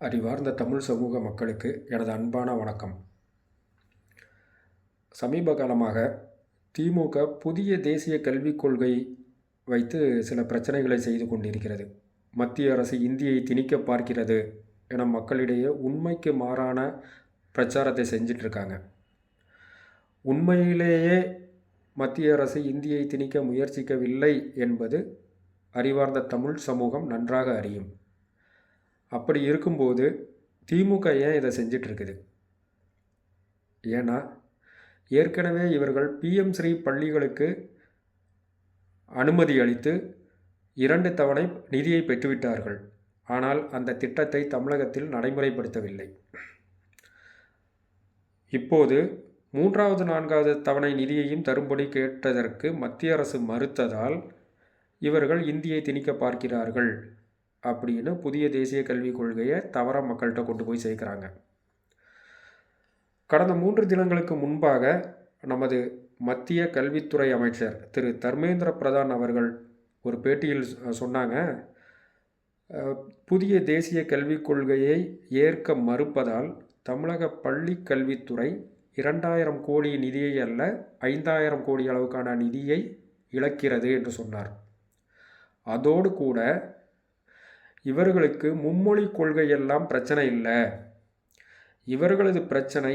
அறிவார்ந்த தமிழ் சமூக மக்களுக்கு எனது அன்பான வணக்கம். சமீப காலமாக திமுக புதிய தேசிய கல்விக் கொள்கை வைத்து சில பிரச்சனைகளை செய்து கொண்டிருக்கிறது. மத்திய அரசு இந்தியை திணிக்க பார்க்கிறது என மக்களிடையே உண்மைக்கு மாறான பிரச்சாரத்தை செஞ்சிட்ருக்காங்க. உண்மையிலேயே மத்திய அரசு இந்தியை திணிக்க முயற்சிக்கவில்லை என்பது அறிவார்ந்த தமிழ் சமூகம் நன்றாக அறியும். அப்படி இருக்கும்போது திமுக ஏன் இதை செஞ்சிட்ருக்குது? ஏன்னா ஏற்கனவே இவர்கள் பிஎம் ஸ்ரீ பள்ளிகளுக்கு அனுமதி அளித்து 2 தவணை நிதியை பெற்றுவிட்டார்கள். ஆனால் அந்த திட்டத்தை தமிழகத்தில் நடைமுறைப்படுத்தவில்லை. இப்போது 3வது 4வது தவணை நிதியையும் தரும்படி கேட்டதற்கு மத்திய அரசு மறுத்ததால் இவர்கள் இந்தியை திணிக்க பார்க்கிறார்கள் அப்படின்னு புதிய தேசிய கல்விக் கொள்கையை தவறாக மக்கள்கிட்ட கொண்டு போய் சேர்க்குறாங்க. கடந்த 3 தினங்களுக்கு முன்பாக நமது மத்திய கல்வித்துறை அமைச்சர் திரு தர்மேந்திர பிரதான் அவர்கள் ஒரு பேட்டியில் சொன்னாங்க, புதிய தேசிய கல்விக் கொள்கையை ஏற்க மறுப்பதால் தமிழக பள்ளி கல்வித்துறை 2000 கோடி நிதியை அல்ல 5000 கோடி அளவுக்கான நிதியை இழக்கிறது என்று சொன்னார். அதோடு கூட இவர்களுக்கு மும்மொழி கொள்கையெல்லாம் பிரச்சனை இல்லை, இவர்களது பிரச்சனை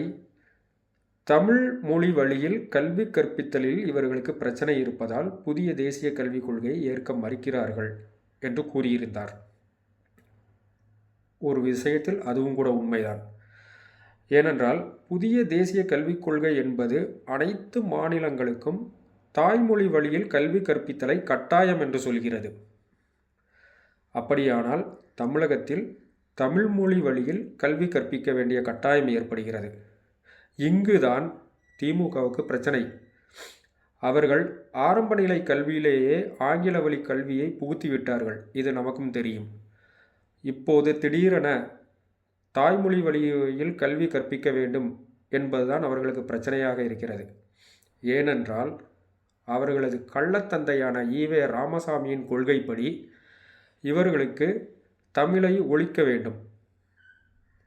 தமிழ் மொழி வழியில் கல்வி கற்பித்தலில் இவர்களுக்கு பிரச்சனை இருப்பதால் புதிய தேசிய கல்விக் கொள்கையை ஏற்க மறுக்கிறார்கள் என்று கூறியிருந்தார். ஒரு விஷயத்தில் அதுவும் கூட உண்மைதான். ஏனென்றால் புதிய தேசிய கல்விக் கொள்கை என்பது அனைத்து மாநிலங்களுக்கும் தாய்மொழி வழியில் கல்வி கற்பித்தலை கட்டாயம் என்று சொல்கிறது. அப்படியானால் தமிழகத்தில் தமிழ் மொழி வழியில் கல்வி கற்பிக்க வேண்டிய கட்டாயம் ஏற்படுகிறது. இங்குதான் திமுகவுக்கு பிரச்சனை. அவர்கள் ஆரம்ப நிலை கல்வியிலேயே ஆங்கில வழி கல்வியை புகுத்திவிட்டார்கள். இது நமக்கும் தெரியும். இப்போது திடீரென தாய்மொழி வழியில் கல்வி கற்பிக்க வேண்டும் என்பதுதான் அவர்களுக்கு பிரச்சனையாக இருக்கிறது. ஏனென்றால் அவர்களது கள்ளத்தந்தையான ஈவே ராமசாமியின் கொள்கைப்படி இவர்களுக்கு தமிழை ஒழிக்க வேண்டும்.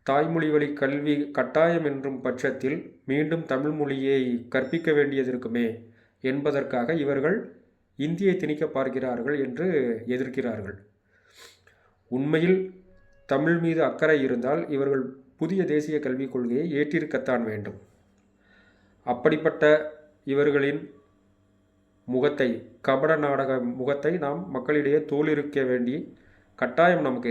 தாய்மொழி வழி கல்வி கட்டாயம் என்றும் பட்சத்தில் மீண்டும் தமிழ் மொழியை கற்பிக்க வேண்டியது இருக்குமே என்பதற்காக இவர்கள் இந்தியை திணிக்க பார்க்கிறார்கள் என்று எதிர்க்கிறார்கள். உண்மையில் தமிழ் மீது அக்கறை இருந்தால் இவர்கள் புதிய தேசிய கல்விக் கொள்கையை ஏற்றிருக்கத்தான் வேண்டும். அப்படிப்பட்ட இவர்களின் முகத்தை, கபட நாடக முகத்தை நாம் மக்களிடையே தோலுரிக்க வேண்டிய கட்டாயம் நமக்கு